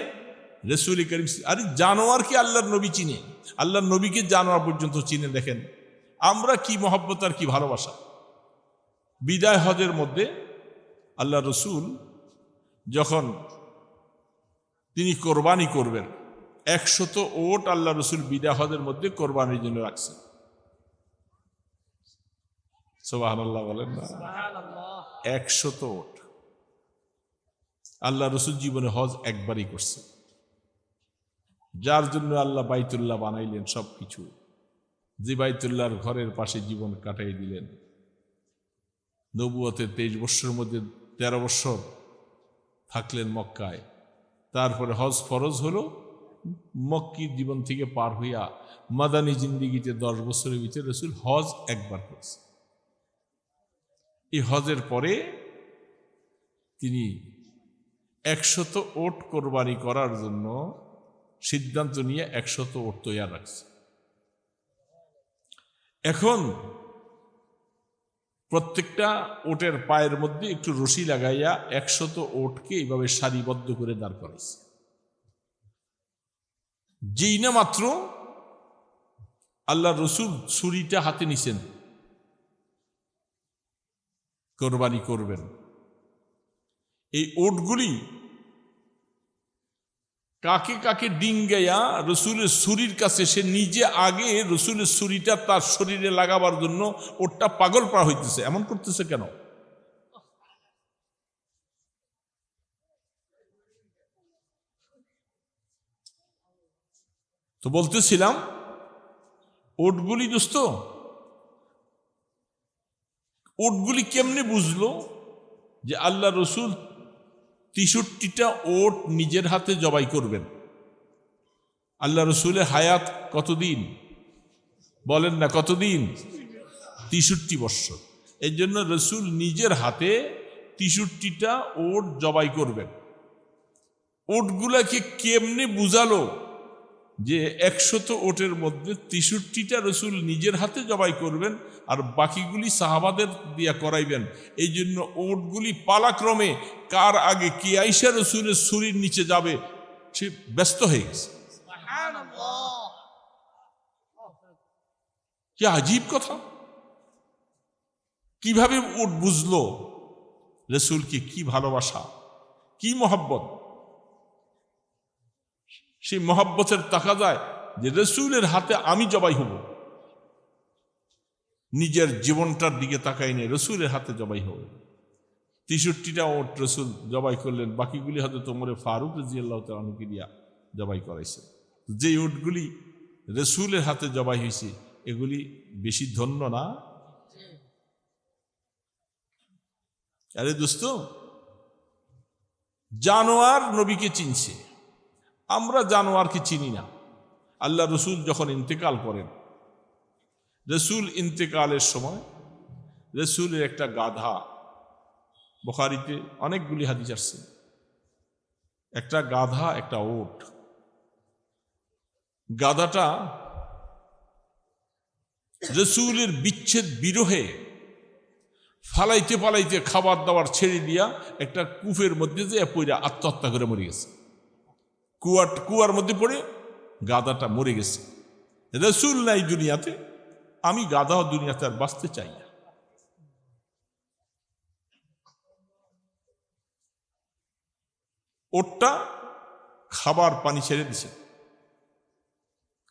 রাসূল করিম। আরে জানোয়ারকে আল্লাহর নবী চিনে, আল্লাহর নবীকে জানোয়ার পর্যন্ত চিনে। দেখেন আমরা কি মহব্বত আর কি ভালোবাসা। বিদায় হজের মধ্যে আল্লাহ রসুল যখন তিনি কোরবানি করবেন 100 ওট আল্লাহ রসুল বিদায় হজের মধ্যে কোরবানির জন্য রাখছেন। সুবহানাল্লাহ বলেন না? 100 ওট আল্লাহ রসুল জীবনে হজ একবারই করছে, যার জন্য আল্লাহ বাইতুল্লাহ বানাইলেন সবকিছু, যে বাইতুল্লাহর ঘরের পাশে জীবন কাটাই দিলেন। নবুয়তের 23 বৎসরের মধ্যে 13 বৎসর থাকলেন মক্কায়, তারপরে হজ ফরজ হলো, মক্কির জীবন থেকে পার হইয়া মাদানী জিন্দিগিতে 10 বছরের ভিতরে রাসূল হজ একবার করছে। এই হজের পরে তিনি 100 ওট কোরবানি করার জন্য সিদ্ধান্ত নিয়ে 100 ওট তৈরি রাখছে। এখন প্রত্যেকটা ওটের পায়ের মধ্যে একটু রশি লাগাইয়া 100 ওটকে এইভাবে সারিবদ্ধ করে দাঁড় করাইছে। যেই না মাত্র আল্লাহ রসুল ছুরিটা হাতে নিছেন, কোরবানি করবেন, এই ওটগুলি কাকে কাকে ডিঙ্গাইয়া রসুলের ছুরির কাছে, সে নিজে আগে রসুলের ছুরিটা তার শরীরে লাগাবার জন্য ওটা পাগল পাড়া হইতেছে। এমন করতেছে কেন? তো বলতেছিলাম ওটগুলি দোস্ত, ওটগুলি কেমনে বুঝলো যে আল্লাহ রসুল 63টা ওট নিজের হাতে জবাই করবেন? আল্লাহ রসুলের হায়াত কতদিন বলেন না? কতদিন? 63 বৎসর। এই জন্য রসুল নিজের হাতে 63টা ওট জবাই করবেন। ওটগুলাকে কেমনে বুঝালো যে 100 ওটের মধ্যে 63টা রসুল নিজের হাতে জবাই করবেন আর বাকিগুলি সাহাবাদের দিয়া করাইবেন? এই জন্য ওটগুলি পালাক্রমে কার আগে কে আইসা রসুলের ছুরির নিচে যাবে সে ব্যস্ত হয়ে গেছে। কি আজীব কথা! কিভাবে ওট বুঝলো রসুলকে? কি ভালোবাসা, কি মহব্বত! সেই মহব্বতের তাকা যায় যে রসুলের হাতে আমি জবাই হব, নিজের জীবনটার দিকে তাকাই নেই, রসুলের হাতে জবাই হবে। 63টা ওট রসুল জবাই করলেন, বাকিগুলি হয়তো তোমরে ফারুক রাদিয়াল্লাহু তাআলা আনহুকে দিয়া জবাই করাইছে। যে ওটগুলি রসুলের হাতে জবাই হয়েছে এগুলি বেশি ধন্য না? আরে দোস্ত, জানোয়ার নবীকে চিনছে, আমরা জানোয়ারকে চিনি না। আল্লাহ রসুল যখন ইন্তেকাল করেন, রসুল ইন্তেকালের সময় রসুলের একটা গাধা, বুখারীতে অনেকগুলি হাদিস আসছে, একটা গাধা একটা ওট। গাধাটা রসুলের বিচ্ছেদ বিরহে ফালাইতে ফালাইতে খাবার দাবার ছেড়ে দিয়া একটা কূপের মধ্যে যে পড়ে আত্মহত্যা করে মরে গেছে। কুয়ার মধ্যে পড়ে গাধাটা মরে গেছে। রসুল নাই দুনিয়াতে, আমি গাধা দুনিয়াতে আর বাঁচতে চাই না। ওরটা খাবার পানি ছেড়ে দিছে,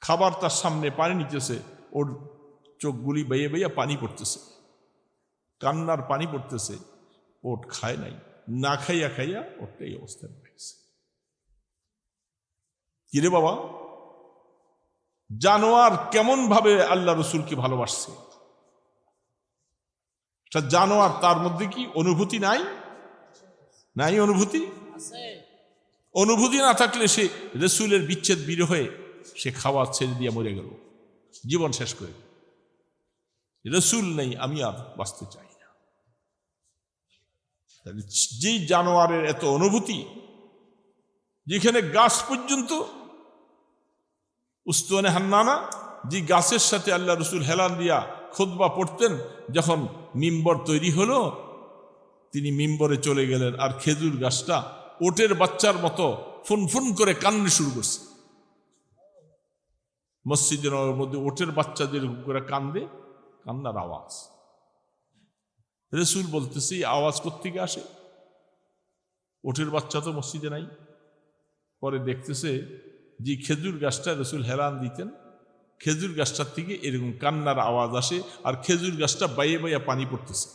খাবার তার সামনে পানি নিতেছে, ওর চোখগুলি বেয়ে বেয়ে পানি পড়তেছে, কান্নার পানি পড়তেছে। ওট খায় নাই, না খাইয়া খাইয়া ওরটা এই অবস্থায় হয়েছে। কিরে বাবা, জানোয়ার কেমন ভাবে আল্লাহ রসুলকে ভালোবাসছে? জানোয়ার, তার মধ্যে কি অনুভূতি নাই? নাই অনুভূতি? অনুভূতি না থাকলে সে রসুলের বিচ্ছেদ বিরহে সে খাওয়া ছেড়ে দিয়ে মরে গেল, জীবন শেষ করে। রসুল নেই, আমি আর বাঁচতে চাই না। যেই জানোয়ারের এত অনুভূতি, যেখানে গাছ পর্যন্ত উস্তুয়ানে হান্নানা, যে গাছের সাথে আল্লাহ রসুল হেলান দিয়া খুতবা পড়তেন, যখন মিম্বর তৈরি হলো তিনি মিম্বরে চলে গেলেন, আর খেজুর গাছটা ওটের বাচ্চার মতো ফুনফুন করে কান্না শুরু করছে। মসজিদের মধ্যে ওটের বাচ্চা যেরকম করে কান্দে, কান্নার আওয়াজ। রসুল বলতেছে এই আওয়াজ কোত্থেকে আসে? ওটের বাচ্চা তো মসজিদে নাই। পরে দেখতেছে যে খেজুর গাছটা রসুল হেলান দিতেন, খেজুর গাছটার থেকে এরকম কান্নার আওয়াজ আসে, আর খেজুর গাছটা বাইয়ে বাইয়া পানি পড়তেছে।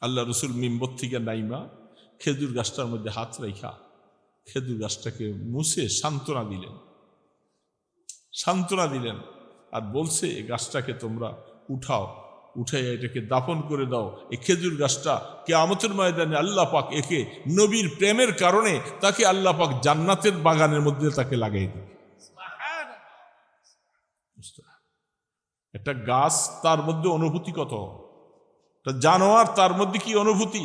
আল্লাহ রসুল মিম্বর থেকে নাইমা খেজুর গাছটার মধ্যে হাত রাখা খেজুর গাছটাকে মুছে সান্ত্বনা দিলেন, আর বলছে এই গাছটাকে তোমরা উঠাও, উঠাই এটাকে দাফন করে দাও। এই খেজুর গাছটা কিয়ামতের ময়দানে আল্লাহ পাক একে নবীর প্রেমের কারণে তাকে আল্লাহ পাক জান্নাতের বাগানের মধ্যে তাকে লাগাই দেবে। একটা গাছ, তার মধ্যে অনুভূতি কত, একটা জানোয়ার, তার মধ্যে কি অনুভূতি।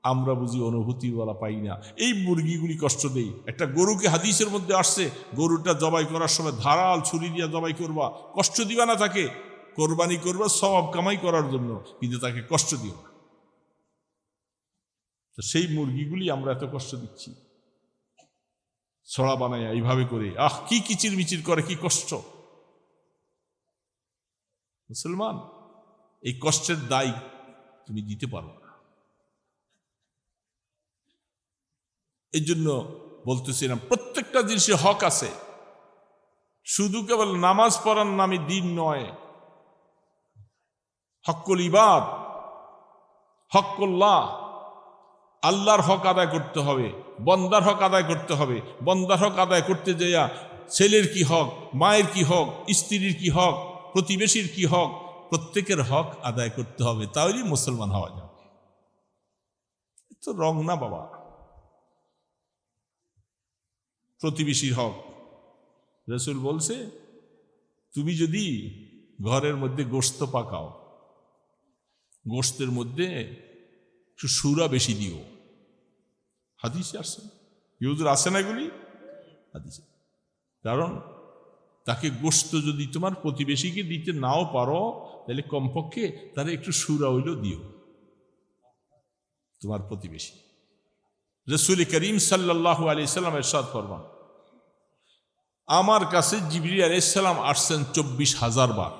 আমরা বুঝি অনুভূতি বলা পাই না। এই মুরগিগুলি কষ্ট দেই। একটা গরুকে হাদিসের মধ্যে আসছে, গরুটা জবাই করার সময় ধারাল ছুরি দিয়ে জবাই করবা, কষ্ট দিবা না তাকে, কোরবানি করবা সওয়াব কামাই করার জন্য, কিন্তু তাকে কষ্ট দিও না। তো সেই মুরগিগুলি আমরা এত কষ্ট দিচ্ছি, ছড়া বানায় এইভাবে করে, কি কিচির মিচির করে, কি কষ্ট। মুসলমান, এই কষ্টের দায় তুমি দিতে পারো না। এই জন্য বলতেছিলাম প্রত্যেকটা জিনিসে হক আছে, শুধু কেবল নামাজ পড়ার নামে দিন নয়। হক্কুল ইবাদ, হক্কুল্লাহ, আল্লাহর হক আদায় করতে হবে, বন্দার হক আদায় করতে হবে। বন্দার হক আদায় করতে যাইয়া ছেলের কি হক, মায়ের কি হক, স্ত্রীর কি হক, প্রতিবেশীর কি হক, প্রত্যেকের হক আদায় করতে হবে, তাহলেই মুসলমান হওয়া যাবে। তো রং না বাবা, প্রতিবেশীর হক। রসুল বলছে তুমি যদি ঘরের মধ্যে গোশত পাকাও, গোশতের মধ্যে একটু সুরা বেশি দিও। হাদিসে আসছে, ইউজুর আসে না এগুলি হাদিসে। কারণ তাকে গোশত যদি তোমার প্রতিবেশীকে দিতে নাও পারো, তাহলে কমপক্ষে তারা একটু সুরা হইলেও দিও তোমার প্রতিবেশী। রসুল করিম সাল্লাল্লাহু আলাইহি সাল্লাম ইরশাদ ফরমান, আমার কাছে জিবরিল আলাইহিস সালাম আসছেন 24,000 বার।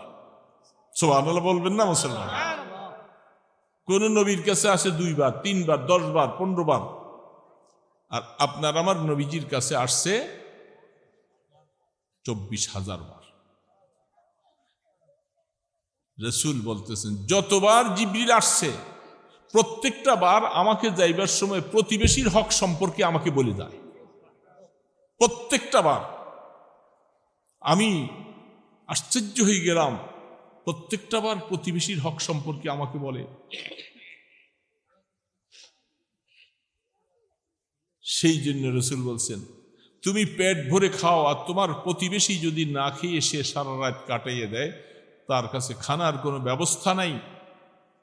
সুবহানাল্লাহ বলবেন না মুসলমান? কোন নবীর কাছে আসে 2 বার, 3 বার, 10 বার, 15 বার, আর আপনার আমার নবীজির কাছে আসছে 24,000 বার। রসুল বলতেছেন যতবার জিবরিল আসছে প্রত্যেকটা বার আমাকে যাইবার সময় প্রতিবেশীর হক সম্পর্কে আমাকে বলে যায়। প্রত্যেকটা বার আমি আশ্চর্য হয়ে গেলাম, প্রত্যেকটা বার প্রতিবেশীর হক সম্পর্কে আমাকে বলে। সেই জন্য রসুল বলছেন তুমি পেট ভরে খাও, আর তোমার প্রতিবেশী যদি না খেয়ে সে সারা রাত কাটাইয়ে দেয়, তার কাছে খানার কোনো ব্যবস্থা নাই,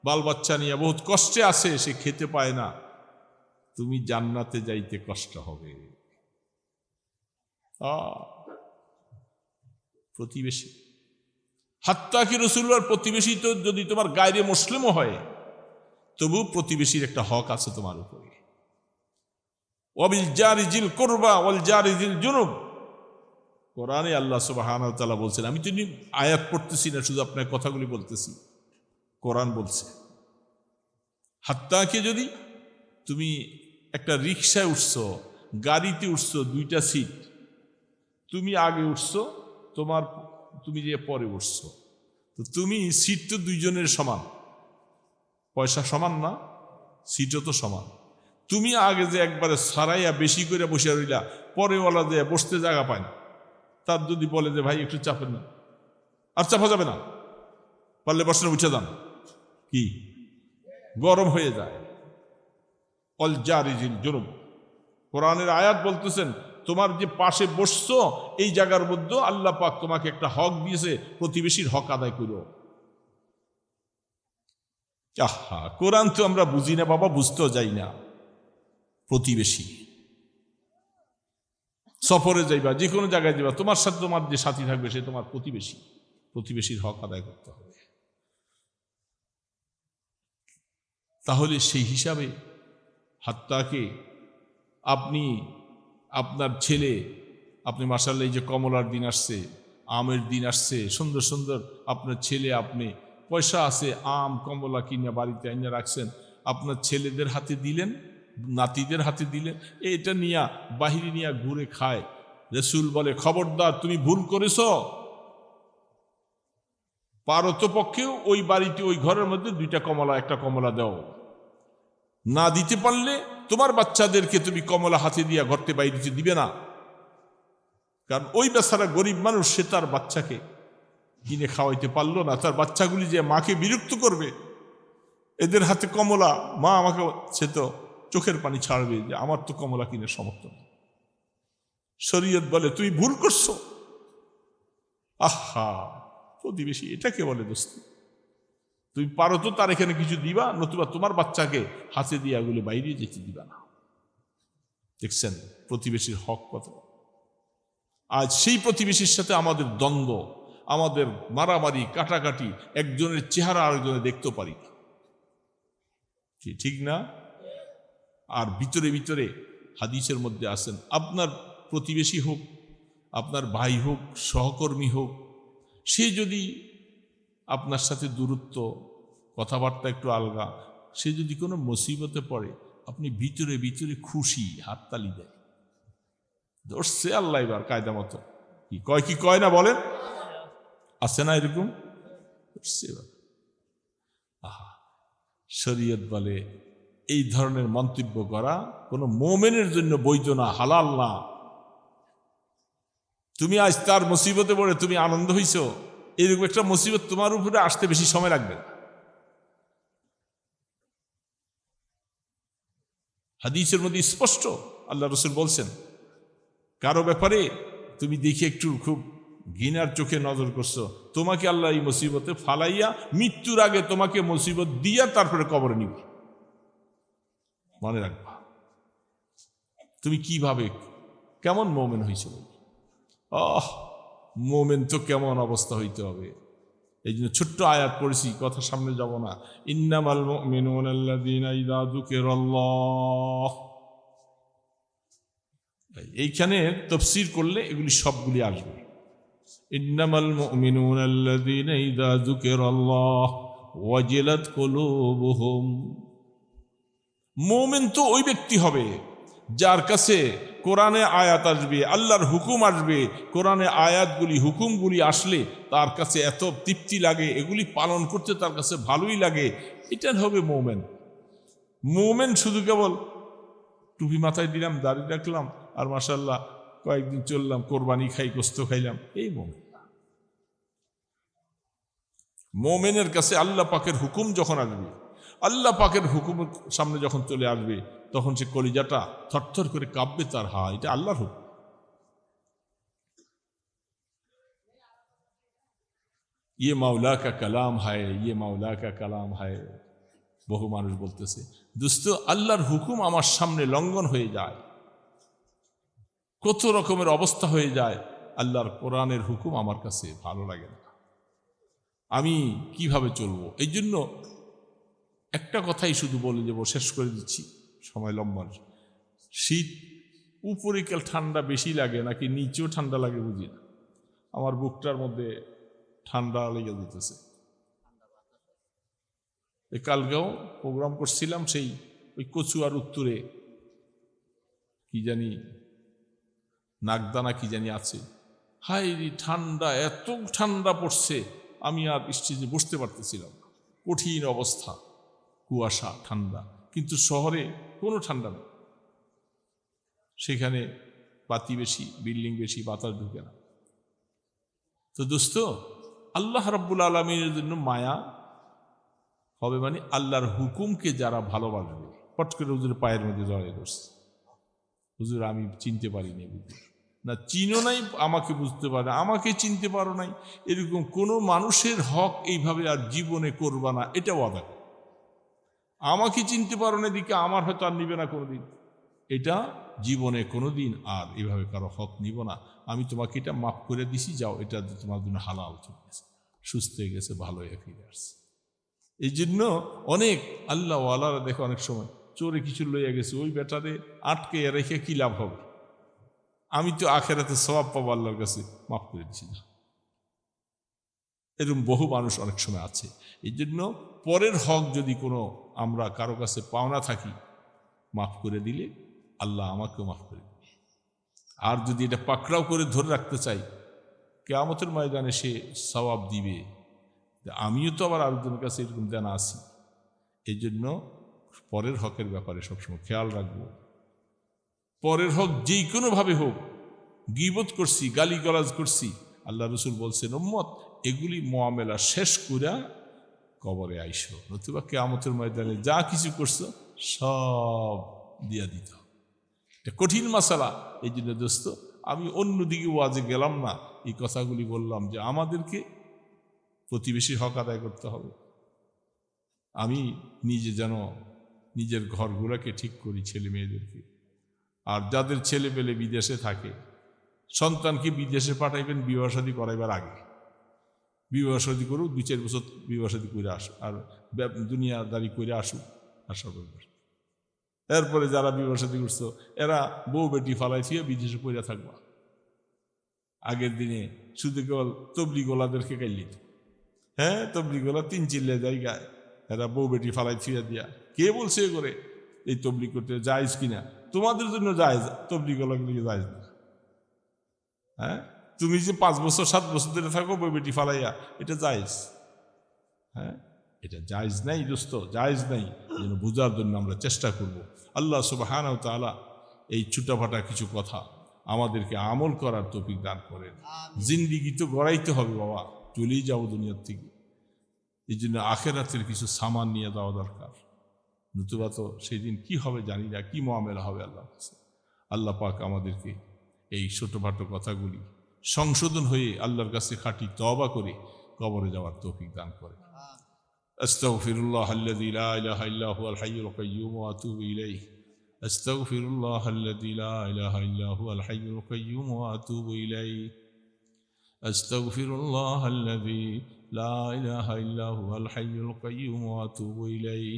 বাল বাচ্চা নিয়ে বহুত কষ্টে আছে, সে খেতে পায় না, তুমি জান্নাতে যাইতে কষ্ট হবে। প্রতিবেশী হাত্তা কি রাসূলুল্লাহর প্রতিবেশী তো যদি তোমার গায়রে মুসলিমও হয়, তবু প্রতিবেশীর একটা হক আছে তোমার উপরে। ওয়াবিল জারি জিল কুরবা ওয়াল জারি জিল জুনুব, কোরআনে আল্লাহ সুবহানাহু ওয়া তাআলা বলছেন। আমি তো আয়াত পড়তেছি না, শুধু আপনার কথাগুলি বলতেছি। কোরআন বলছে হাত্তাকে যদি তুমি একটা রিকশায় উঠছো, গাড়িতে উঠছো, দুইটা সিট, তুমি আগে উঠছো, তুমি যে পরে উঠছো, তো তুমি সিট তো দুইজনের সমান, পয়সা সমান না, সিটও তো সমান। তুমি আগে যে একবারে সারাইয়া বেশি করে বসে রইলা, পরেওয়ালা যে বসতে জায়গা পায় না, তার যদি বলে যে ভাই একটু চাপেন না, আর চাপা যাবে না, পারলে বসে উঠে যান, কি গরম হয়ে যায়। অল জারিজিল জুনুব, কোরআনের আয়াত বলতেছেন তোমার যে পাশে বসছো এই জায়গার মধ্যে আল্লাহ পাক তোমাকে একটা হক দিয়েছে, প্রতিবেশীর হক আদায় করো। আহা, কোরআন তো আমরা বুঝি না বাবা, বুঝতেও যাই না। প্রতিবেশী, সফরে যাইবা, যে কোনো জায়গায় যাবা, তোমার সাথে তোমার যে সাথী থাকবে সে তোমার প্রতিবেশী, প্রতিবেশীর হক আদায় করতে হবে। তাহলে সেই হিসাবে হাত্তাকে আপনি আপনার ছেলে, আপনি মাশাআল্লাহ এই যে কমলার দিন আসছে, আমের দিন আসছে, সুন্দর সুন্দর আপনার ছেলে, আপনি পয়সা আছে, আম কমলা কিনে বাড়িতে আইনা রাখছেন, আপনার ছেলেদের হাতে দিলেন, নাতিদের হাতে দিলেন, এটা নিয়া বাহিরে নিয়ে ঘুরে খায়। রাসূল বলে খবরদার, তুমি ভুল করেছ, পারতপক্ষেও ওই বাড়িতে ওই ঘরের মধ্যে দুইটা কমলা, একটা কমলা দাও। না দিতে পারলে তোমার বাচ্চাদেরকে তুমি কমলা হাতে দিয়া ঘরতে বাইরে দিবে না, কারণ ওই বেচারা গরিব মানুষ, সে তার বাচ্চাকে কিনে খাওয়াইতে পারলো না, তার বাচ্চাগুলি যে মাকে বিরক্ত করবে, এদের হাতে কমলা, মা আমাকে, সে তো চোখের পানি ছাড়বে যে আমার তো কমলা কিনে সমর্থন। শরীয়ত বলে তুমি ভুল করছো। আহা, প্রতিবেশী এটাকে বলে দোস্তি। তুমি পারো তো তার এখানে কিছু দিবা, নতুবা তোমার বাচ্চাকে হাতে দিয়ে এগুলো বাইরে যেতে দিবা না। দেখছেন প্রতিবেশীর হক কত। আজ সেই প্রতিবেশীর সাথে আমাদের দ্বন্দ্ব, আমাদের মারামারি, কাটাকাটি, একজনের চেহারা আরেকজনে দেখতে পারি না, ঠিক না? আর ভিতরে ভিতরে হাদিসের মধ্যে আছেন, আপনার প্রতিবেশী হোক, আপনার ভাই হোক, সহকর্মী হোক, সে যদি আপনার সাথে দূরত্ব, কথাবার্তা একটু আলগা, সে যদি কোনো মুসিবতে পড়ে, আপনি ভিতরে ভিতরে খুশি, হাততালি দেয়, ধরছে আল্লাহ এবার কায়দা মতো, কি কয় না বলেন, আছে না এরকম? আহা, শরীয়ত বলে এই ধরনের মন্তব্য করা কোনো মোমেনের জন্য বৈধ না, হালাল না। তুমি আজ তার মুসিবতে পড়ে তুমি আনন্দ হইছো, এরকম একটা মুসিবত তোমার উপরে আসতে বেশি সময় লাগবে। হাদিসের মধ্যে স্পষ্ট আল্লাহ রাসূল বলছেন, কারো ব্যাপারে তুমি দেখি একটু খুব ঘৃণার চোখে নজর করছো, তোমাকে আল্লাহ এই মুসিবতে ফালাইয়া মৃত্যুর আগে তোমাকে মুসিবত দিয়া তারপরে কবরে নিবে। মনে রাখবা, তুমি কিভাবে কেমন মোমেন হয়েছিল। মোমেন তো কেমন অবস্থা হইতে হবে। এই জন্য ছোট্ট আয়াত পড়েছি, কথা সামনে যাব না। ইন্নামাল মুমিনুনা আল্লাযীনা ইযা যুকিরাল্লাহ, এইখানে তাফসীর করলে এগুলি সবগুলি আসবে। ইন্নামাল মুমিনুনা আল্লাযীনা ইযা যুকিরাল্লাহ ওয়াজিলাত কুলুবুহুম। মুমিন তো ওই ব্যক্তি হবে যার কাছে কোরআনে আয়াত আসবে, আল্লাহর হুকুম আসবে, কোরআনে আয়াতগুলি, হুকুমগুলি আসলে তার কাছে এত তৃপ্তি লাগে, এগুলি পালন করতে তার কাছে ভালোই লাগে, এটা হবে মুমিন। মুমিন শুধু কেবল টুপি মাথায় দিলাম, দাড়ি রাখলাম, আর মাশাআল্লাহ কয়েকদিন চললাম, কোরবানি খাই, গোস্ত খাইলাম, এই মুমিন। মুমিনের কাছে আল্লাহ পাকের হুকুম যখন আসবে, আল্লাহ পাকের হুকুম সামনে যখন চলে আসবে, তখন সে কলিজাটা থরথর করে কাঁপবে, তার হা এটা আল্লাহর হুকুম। ইয়ে মাওলা কা কালাম হায়, ইয়ে মাওলা কা কালাম হায়। বহু মানুষ বলতেছে, দোস্ত আল্লাহর হুকুম আমার সামনে লঙ্ঘন হয়ে যায়, কত রকমের অবস্থা হয়ে যায়, আল্লাহর কোরআনের হুকুম আমার কাছে ভালো লাগে না। আমি কিভাবে চলবো? এই জন্য একটা কথাই শুধু বলে দেবো, শেষ করে দিচ্ছি, সময় লম্বা। শীত উপরে কাল ঠান্ডা বেশি লাগে নাকি নিচেও ঠান্ডা লাগে বুঝি না, আমার বুকটার মধ্যে ঠান্ডা লেগে যেতেছে। কালকেও প্রোগ্রাম করছিলাম, সেই ওই কচুয়ার উত্তরে কি জানি নাগদানা কি জানি আছে, হাই রে ঠান্ডা, এত ঠান্ডা পড়ছে আমি আর স্টেজে বসতে পারতেছিলাম না। কঠিন অবস্থা, কুয়াশা, ঠান্ডা, কিন্তু শহরে কোনো ঠান্ডা নেই। সেখানে বাতি বেশি, বিল্ডিং বেশি, বাতাস ঢুকে না। তো দোস্ত, আল্লাহ রাব্বুল আলামিনের জন্য মায়া হবে মানে আল্লাহর হুকুমকে যারা ভালোবাসবে। পট করে হুজুর পায়ের মধ্যে জড়াই ধরছে, হুজুর আমি চিনতে পারিনি, হুজুর না চিনো নাই, আমাকে বুঝতে পারে, আমাকে চিনতে পারো নাই, এরকম কোনো মানুষের হক এইভাবে আর জীবনে করবা না, এটা ওয়াদা। আমাকে চিনতে পারো না দিকে আমার হয়তো আর নিবে না কোনোদিন, এটা জীবনে কোনোদিন আর এভাবে কারো হক নিব না। আমি তোমাকে এটা মাফ করে দিছি, যাও, এটা তোমার জন্য হালাল চলে গেছে, সুস্থ হয়ে গেছে, ভালো হয়ে ফিরে আসছে। এই জন্য অনেক আল্লাহ ওয়ালারা দেখো অনেক সময় চোরে কিছু লইয়া গেছে, ওই বেটারে আটকে রেখে কি লাভ হবে? আমি তো আখেরাতে সওয়াব পাবো আল্লাহর কাছে, মাফ করে দিছি না। এরকম বহু মানুষ অনেক সময় আছে। এই জন্য পরের হক যদি কোনো আমরা কারো কাছে পাওনা থাকি, মাফ করে দিলে আল্লাহ আমাকেও মাফ করে দিবে। আর যদি এটা পাকড়াও করে ধরে রাখতে চাই, কিয়ামতের ময়দানে সে সওয়াব দিবে। আমিও তো আবার আরেকজনের কাছে এরকম জানা আছি। এই জন্য পরের হকের ব্যাপারে সবসময় খেয়াল রাখবো। পরের হক যেই কোনোভাবে হোক, গীবত করছি, গালিগালাজ করছি, আল্লাহ রসুল বলছেন উম্মত এগুলি মুআমেলা শেষ কইরা কবরে আইসো, নতুবা কিয়ামতের ময়দানে যা কিছু করছো সব দিয়া দিত। এটা কঠিন মাসালা। এই জন্য দোস্ত, আমি অন্যদিকে ওয়াজে গেলাম না, এই কথাগুলি বললাম যে আমাদেরকে প্রতিবেশীর হক আদায় করতে হবে। আমি নিজে যেন নিজের ঘরগুলোকে ঠিক করি, ছেলে মেয়েদেরকে। আর যাদের ছেলে পেলে বিদেশে থাকে, সন্তানকে বিদেশে পাঠাইবেন বিবাহ শাদী করাইবার আগে। বিবাহ শাদী করুক, 2-4 বছর বিবাহ শাদী করে আসুক, আর দুনিয়াদারি করে আসুক, আশা করবে। এরপরে যারা বিবাহ শাদী করছো এরা বউ বেটি ফালাই ফিয়ে বিদেশে পড়ে থাকবা। আগের দিনে শুধু কেবল তবলিগোলাদেরকে কাইলিত, হ্যাঁ তবলিগোলা 3 চিল্লে জায়গায় এরা বউ বেটি ফালাই ফিয়া দিয়া। কে বলছে এ করে এই তবলিগ করতে জায়েজ কিনা? তোমাদের জন্য জায়েজ, তবলিগোলাগুলিকে জায়েজ না। হ্যাঁ, তুমি যে 5 বছর 7 বছর ধরে থাকো বউ বেটি ফালাইয়া, এটা জায়েজ? হ্যাঁ, এটা জায়েজ নাই দোস্ত, জায়েজ নাই। যেন বোঝার জন্য আমরা চেষ্টা করব। আল্লাহ সুবহানাহু ওয়া তাআলা এই ছোটাফাটা কিছু কথা আমাদেরকে আমল করার তৌফিক দান করেন। জিন্দিগি তো গড়াইতে হবে বাবা, চলেই যাবো দুনিয়ার থেকে। এই জন্য আখেরাতের কিছু সামান নিয়ে যাওয়া দরকার, নতুবা তো সেই দিন কী হবে জানি না, কী মুআমেলা হবে আল্লাহর কাছে। আল্লাহ পাক আমাদেরকে এই ছোটোখাটো কথাগুলি সংশোধন হয়ে আল্লাহর কাছে খাঁটি তওবা করে কবরে যাওয়ার তৌফিক দান করেন। আস্তাগফিরুল্লাহ আল্লাযী লা ইলাহা ইল্লা হুয়াল হাইয়ুল কাইয়্যুম ওয়া আতুবু ইলাইহি। আস্তাগফিরুল্লাহ আল্লাযী লা ইলাহা ইল্লা হুয়াল হাইয়ুল কাইয়্যুম ওয়া আতুবু ইলাইহি। আস্তাগফিরুল্লাহ আল্লাযী লা ইলাহা ইল্লা হুয়াল হাইয়ুল কাইয়্যুম ওয়া আতুবু ইলাইহি।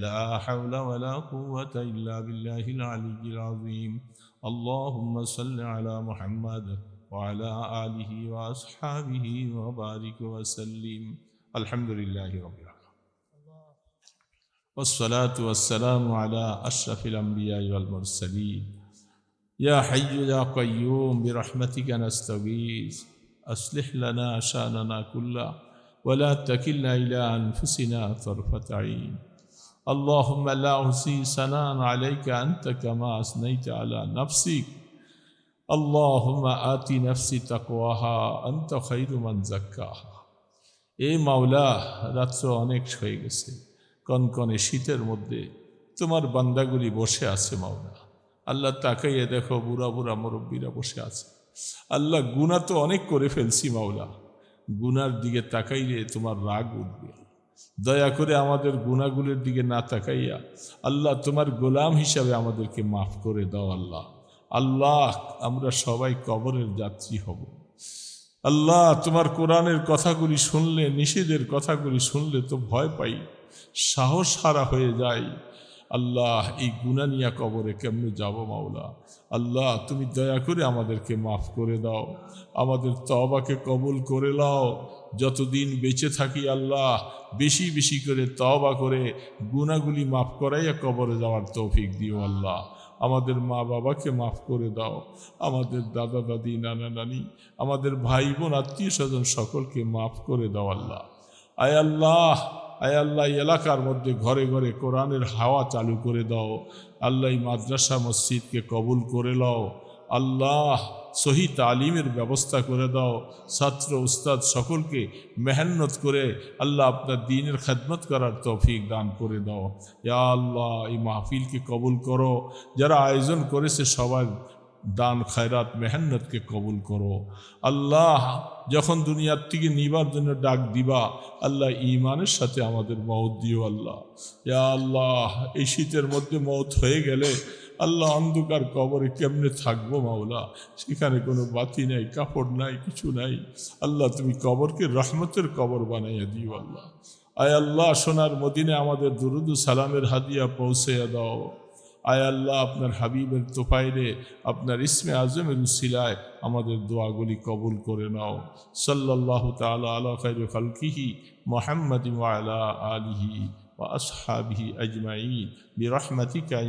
লা হাওলা ওয়া লা কুওয়াতা ইল্লা বিল্লাহিল আলিয়্যিল আযীম। আল্লাহুম্মা সাল্লি আলা মুহাম্মাদ ওয়া আলা আলিহি ওয়া আসহাবিহি ওয়া বারিক ওয়া সাল্লিম। আলহামদুলিল্লাহি রাব্বিল আলামিন। والصلاة والسلام على أشرف الأنبياء والمرسلين. يا حي يا قيوم برحمتك نستغيث أصلح لنا شأننا كله ولا تكلنا إلى أنفسنا طرفة عين. اللهم لا أحصي ثناء عليك أنت كما أثنيت على نفسك. اللهم آت نفسي تقواها أنت خير من زكاها. এ মাওলা, রাত্র অনেক হয়ে গেছে, কনকনে শীতের মধ্যে তোমার বান্দাগুলি বসে আছে মাওলা। আল্লাহ তাকাইয়ে দেখো, বুড়া বুড়া মুরব্বীরা বসে আছে। আল্লাহ গুনাহ তো অনেক করে ফেলছি মাওলা, গুনার দিকে তাকাইলে তোমার রাগ উঠবে। দয়া করে আমাদের গুনাহগুলির দিকে না তাকাইয়া আল্লাহ তোমার গোলাম হিসাবে আমাদেরকে মাফ করে দাও আল্লাহ। আল্লাহ, আমরা সবাই কবরের যাত্রী হব। আল্লাহ, তোমার কোরআনের কথাগুলি শুনলে, নিষেধের কথাগুলি শুনলে তো ভয় পাই, সাহস হারা হয়ে যায়। আল্লাহ, এই গুনাহ নিয়া কবরে কেমনে যাব মাওলা? আল্লাহ, তুমি দয়া করে আমাদেরকে মাফ করে দাও, আমাদের তওবাকে কবুল করে নাও। যতদিন বেঁচে থাকি আল্লাহ, বেশি বেশি করে তওবা করে গুনাহগুলি মাফ করাইয়া কবরে যাওয়ার তৌফিক দিও আল্লাহ। আমাদের মা বাবাকে মাফ করে দাও, আমাদের দাদা দাদি, নানা নানি, আমাদের ভাই বোন, আত্মীয় স্বজন সকলকে মাফ করে দাও আল্লাহ। আয় আল্লাহ, আয় আল্লাহ, এই এলাকার মধ্যে ঘরে ঘরে কোরআনের হাওয়া চালু করে দাও আল্লাহ। এই মাদ্রাসা মসজিদকে কবুল করে নাও আল্লাহ। সহি তালিমের ব্যবস্থা করে দাও, ছাত্র উস্তাদ সকলকে মেহনত করে আল্লাহ আপনার দ্বীনের খেদমত করার তৌফিক দান করে দাও। ইয়া আল্লাহ, এই মাহফিলকে কবুল করো, যারা আয়োজন করেছে সবার দান খায়রাত মেহনতকে কবুল করো আল্লাহ। যখন দুনিয়ার থেকে নিবার জন্য ডাক দিবা আল্লাহ, ঈমানের সাথে আমাদের মওত দিও আল্লাহ। ইয়া আল্লাহ, এই শীতের মধ্যে মওত হয়ে গেলে আল্লাহ অন্ধকার কবরে কেমনে থাকবো মাওলা? সেখানে কোনো বাতি নাই, কাপড় নাই, কিছু নাই। আল্লাহ, তুমি কবরকে রহমতের কবর বানাইয়া দিও আল্লাহ। আয় আল্লাহ, সোনার মদিনে আমাদের দুরুদ ও সালামের হাদিয়া পৌঁছাইয়া দাও। আয় আল্লাহ, আপনার হাবিবের তোফাইলে, আপনার ইসমে আজমের উসিলায় আমাদের দোয়াগুলি কবুল করে নাও। সাল্লাল্লাহু তাআলা আলা খায়রি খালকিহি মুহাম্মাদিন ওয়া আলা আলিহি ওয়া আসহাবিহি আজমাইন বিরহমাতিকা।